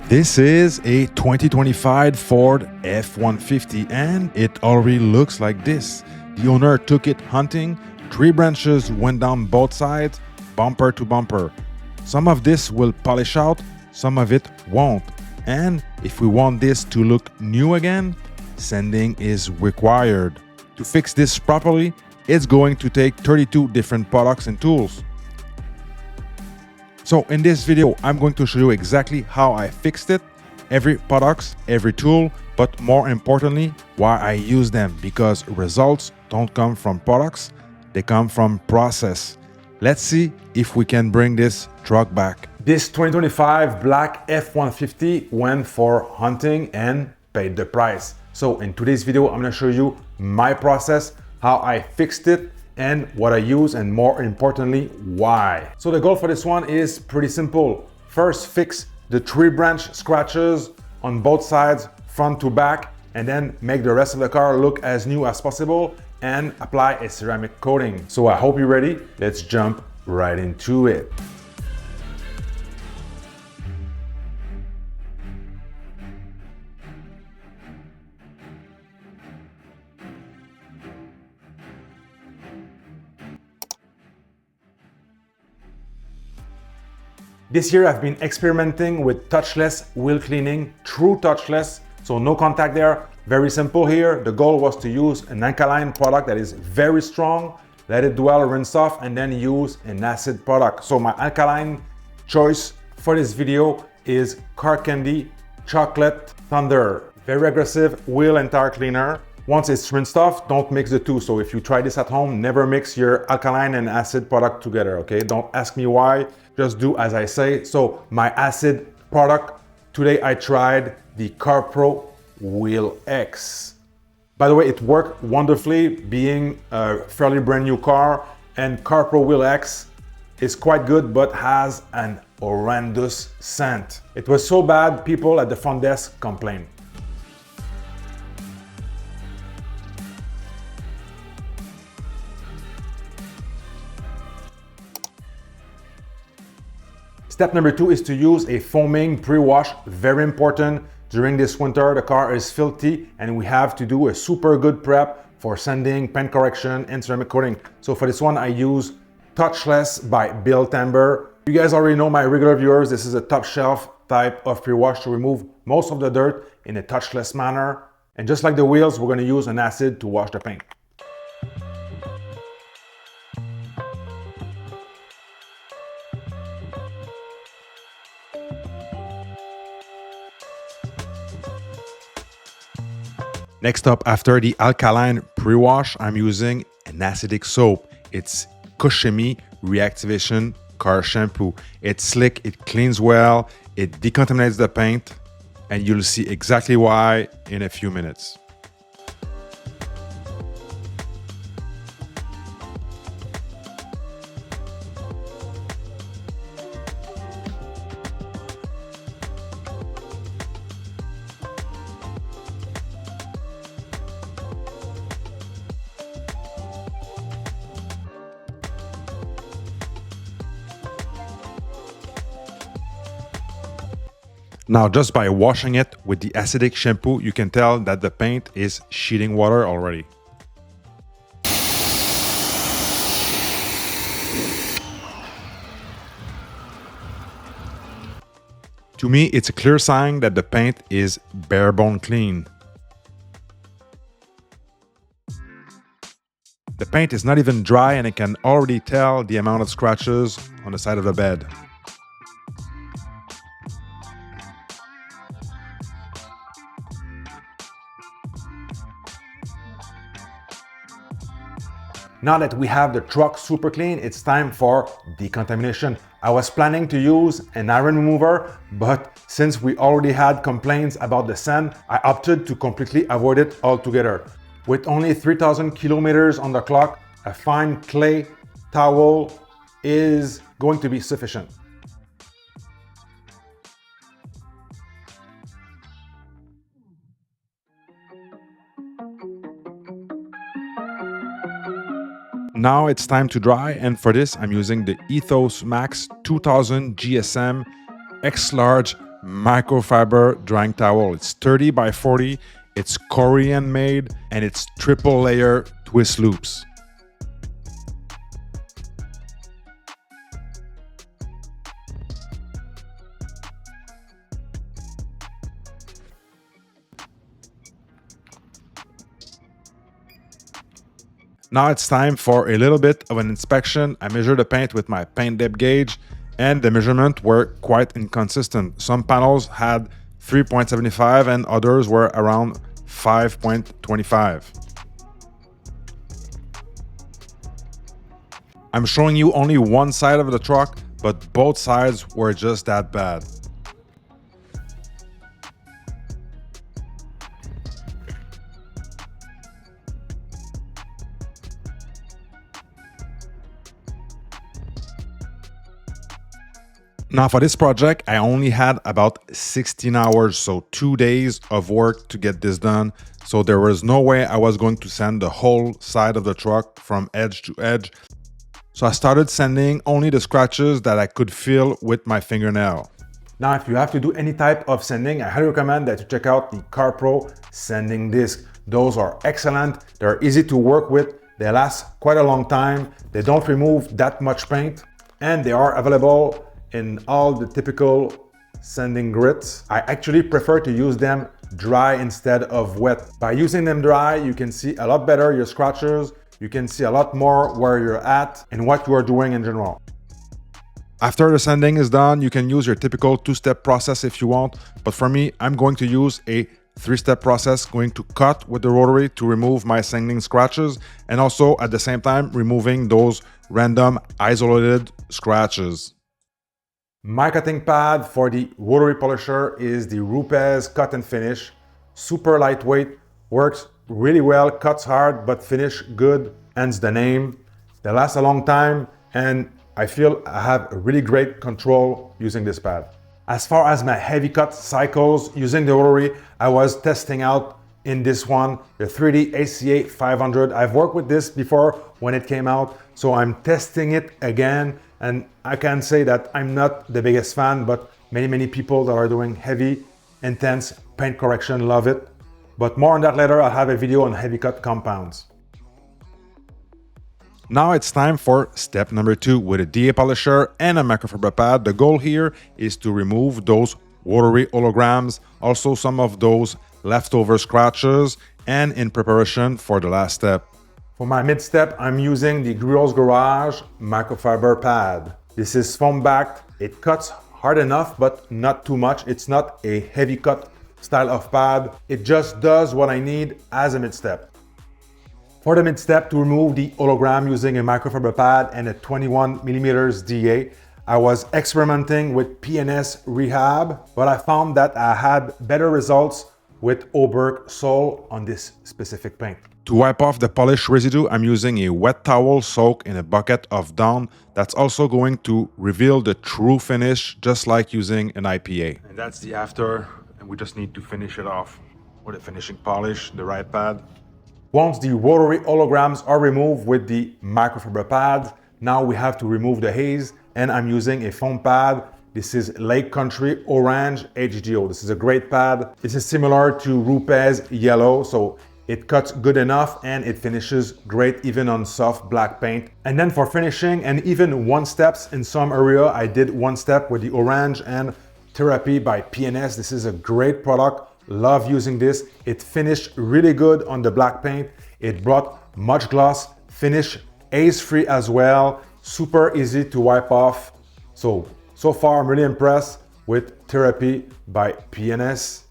This is a 2025 Ford F-150 and it already looks like this. The owner took it hunting, 3 branches went down both sides, bumper to bumper. Some of this will polish out, some of it won't. And if we want this to look new again, sanding is required. To fix this properly, it's going to take 32 different products and tools. So in this video, I'm going to show you exactly how I fixed it, every product, every tool, but more importantly, why I use them, because results don't come from products, they come from process. Let's see if we can bring this truck back. This 2025 black F-150 went for hunting and paid the price. So in today's video, I'm going to show you my process, how I fixed it, and what I use, and more importantly, why. So the goal for this one is pretty simple. First, fix the 3 branch scratches on both sides, front to back, and then make the rest of the car look as new as possible and apply a ceramic coating. So I hope you're ready. Let's jump right into it. This year I've been experimenting with touchless wheel cleaning, true touchless, so no contact there. Very simple here. The goal was to use an alkaline product that is very strong, let it dwell, rinse off, and then use an acid product. So my alkaline choice for this video is Car Candy Chocolate Thunder. Very aggressive wheel and tire cleaner. Once it's rinsed off, don't mix the two. So if you try this at home, never mix your alkaline and acid product together, okay? Don't ask me why, just do as I say. So my acid product, today I tried the CarPro Wheel X. By the way, it worked wonderfully, being a fairly brand new car, and CarPro Wheel X is quite good, but has an horrendous scent. It was so bad, people at the front desk complained. Step number 2 is to use a foaming pre-wash, very important. During this winter, the car is filthy and we have to do a super good prep for sanding, paint correction, and ceramic coating. So for this one, I use Touchless by Bill Timber. You guys already know, my regular viewers, this is a top shelf type of pre-wash to remove most of the dirt in a touchless manner. And just like the wheels, we're going to use an acid to wash the paint. Next up, after the alkaline pre-wash, I'm using an acidic soap. It's Kushimi Reactivation Car Shampoo. It's slick, it cleans well, it decontaminates the paint, and you'll see exactly why in a few minutes. Now, just by washing it with the acidic shampoo, you can tell that the paint is sheeting water already. To me, it's a clear sign that the paint is bare bone clean. The paint is not even dry and I can already tell the amount of scratches on the side of the bed. Now that we have the truck super clean, it's time for decontamination. I was planning to use an iron remover, but since we already had complaints about the sand, I opted to completely avoid it altogether. With only 3,000 kilometers on the clock, a fine clay towel is going to be sufficient. Now it's time to dry, and for this I'm using the Ethos Max 2000 GSM X-Large microfiber drying towel. It's 30 by 40, it's Korean made, and it's triple layer twist loops. Now it's time for a little bit of an inspection. I measured the paint with my paint depth gauge, and the measurements were quite inconsistent. Some panels had 3.75 and others were around 5.25. I'm showing you only one side of the truck, but both sides were just that bad. Now for this project, I only had about 16 hours, so 2 days of work to get this done. So there was no way I was going to sand the whole side of the truck from edge to edge. So I started sanding only the scratches that I could feel with my fingernail. Now, if you have to do any type of sanding, I highly recommend that you check out the CarPro sanding disc. Those are excellent. They're easy to work with. They last quite a long time. They don't remove that much paint, and they are available in all the typical sanding grits. I actually prefer to use them dry instead of wet. By using them dry, you can see a lot better your scratches. You can see a lot more where you're at and what you are doing in general. After the sanding is done, you can use your typical 2-step process if you want, but for me, I'm going to use a 3-step process, going to cut with the rotary to remove my sanding scratches, and also at the same time removing those random isolated scratches. My cutting pad for the rotary polisher is the Rupes Cut and Finish. Super lightweight, works really well, cuts hard but finish good, hence the name. They last a long time, and I feel I have a really great control using this pad. As far as my heavy cut cycles using the rotary, I was testing out in this one, the 3D ACA 500. I've worked with this before when it came out, so I'm testing it again. And I can say that I'm not the biggest fan, but many people that are doing heavy, intense paint correction love it. But more on that later. I'll have a video on heavy cut compounds. Now it's time for step number 2 with a DA polisher and a microfiber pad. The goal here is to remove those rotary holograms, also some of those leftover scratches, and in preparation for the last step. For my mid-step, I'm using the Grill's Garage microfiber pad. This is foam-backed. It cuts hard enough, but not too much. It's not a heavy cut style of pad. It just does what I need as a mid-step. For the mid-step, to remove the hologram using a microfiber pad and a 21mm DA, I was experimenting with PNS Rehab, but I found that I had better results with Oberk Sol on this specific paint. To wipe off the polish residue, I'm using a wet towel soaked in a bucket of Dawn. That's also going to reveal the true finish, just like using an IPA. And that's the after, and we just need to finish it off with a finishing polish, the right pad. Once the rotary holograms are removed with the microfiber pad, now we have to remove the haze, and I'm using a foam pad. This is Lake Country Orange HDO. This is a great pad. This is similar to Rupes Yellow, so it cuts good enough and it finishes great even on soft black paint. And then for finishing and even one steps in some area, I did one step with the Orange and Therapy by PNS. This is a great product. Love using this. It finished really good on the black paint. It brought much gloss, finish haze-free as well. Super easy to wipe off. So far I'm really impressed with Therapy by PNS.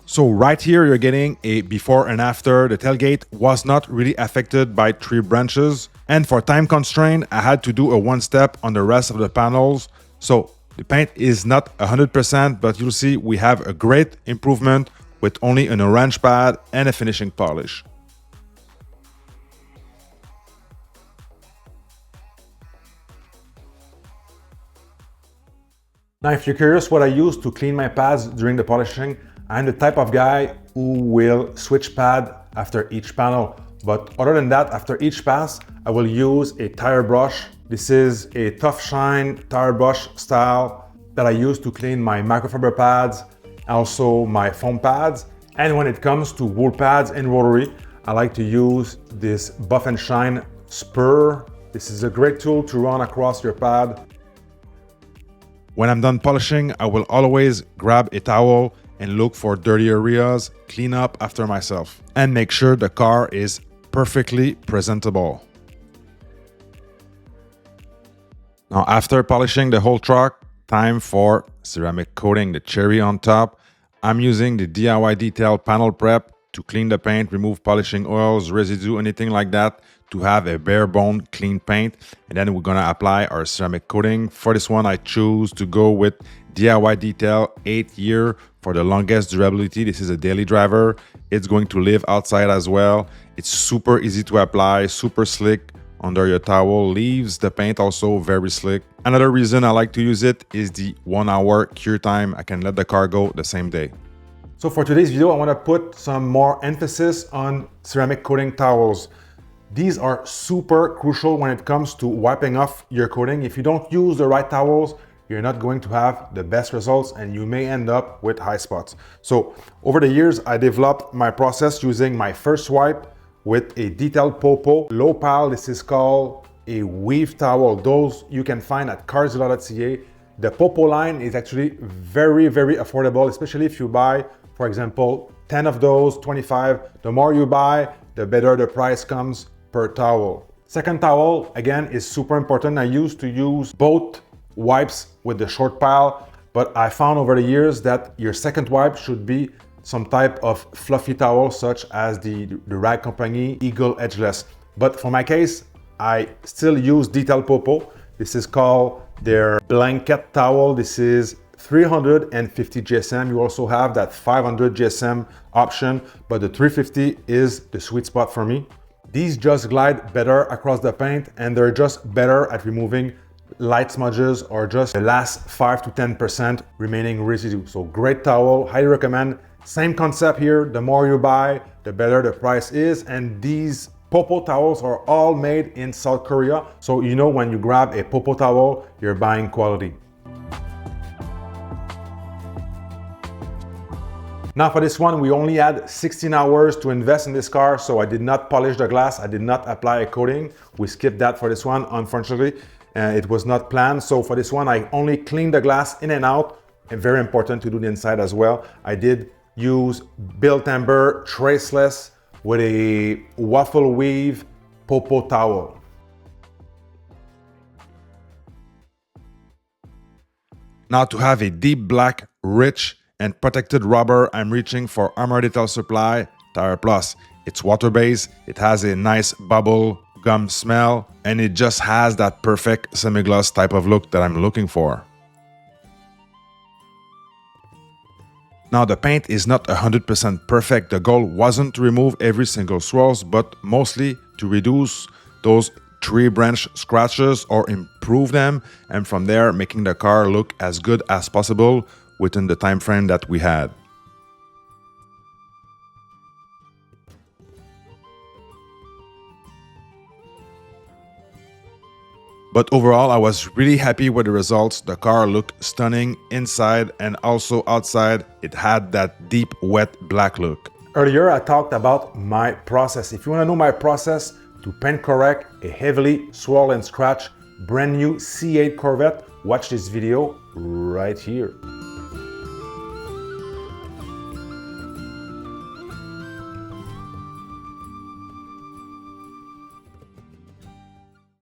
So right here, you're getting a before and after. The tailgate was not really affected by tree branches. And for time constraint, I had to do a one step on the rest of the panels. So the paint is not 100%, but you'll see we have a great improvement with only an orange pad and a finishing polish. Now, if you're curious what I use to clean my pads during the polishing, I'm the type of guy who will switch pad after each panel. But other than that, after each pass, I will use a tire brush. This is a Tough Shine tire brush style. that I use to clean my microfiber pads, also my foam pads. And when it comes to wool pads and rotary, I like to use this Buff and Shine spur. This is a great tool to run across your pad. When I'm done polishing, I will always grab a towel and look for dirty areas, clean up after myself, and make sure the car is perfectly presentable. Now, after polishing the whole truck, time for ceramic coating the cherry on top. I'm using the DIY detail panel prep to clean the paint, remove polishing oils, residue, anything like that, to have a bare bone clean paint. And then we're gonna apply our ceramic coating. For this one, I choose to go with DIY detail 8 year for the longest durability. This is a daily driver. It's going to live outside as well. It's super easy to apply, super slick under your towel, leaves the paint also very slick. Another reason I like to use it is the 1 hour cure time. I can let the car go the same day. So for today's video, I want to put some more emphasis on ceramic coating towels. These are super crucial when it comes to wiping off your coating. If you don't use the right towels, you're not going to have the best results and you may end up with high spots. So over the years, I developed my process using my first wipe with a detailed popo, low pile. This is called a weave towel. Those you can find at carzilla.ca. The popo line is actually very, very affordable, especially if you buy, for example, 10 of those, 25. The more you buy, the better the price comes per towel. Second towel, again, is super important. I used to use both wipes with the short pile, but I found over the years that your second wipe should be some type of fluffy towel, such as the Rag Company Eagle Edgeless. But for my case, I still use Detail Popo. This is called their blanket towel. This is 350 GSM. You also have that 500 GSM option, but the 350 is the sweet spot for me. These just glide better across the paint and they're just better at removing light smudges or just the last 5 to 10% remaining residue. So great towel, highly recommend. Same concept here, the more you buy, the better the price is. And these Popo towels are all made in South Korea. So you know when you grab a Popo towel, you're buying quality. Now for this one, we only had 16 hours to invest in this car, so I did not polish the glass, I did not apply a coating. We skipped that for this one, unfortunately. It was not planned, so for this one, I only cleaned the glass in and out, and very important to do the inside as well. I did use Built Amber Traceless with a waffle weave Popo towel. Now to have a deep black, rich, and protected rubber, I'm reaching for Armor Detail Supply Tire Plus. It's water-based, it has a nice bubble gum smell, and it just has that perfect semi-gloss type of look that I'm looking for. Now the paint is not 100% perfect. The goal wasn't to remove every single swirls, but mostly to reduce those tree branch scratches or improve them, and from there making the car look as good as possible within the time frame that we had. But overall, I was really happy with the results. The car looked stunning inside and also outside. It had that deep, wet black look. Earlier, I talked about my process. If you want to know my process to paint correct a heavily swirl and scratch brand new C8 Corvette, watch this video right here.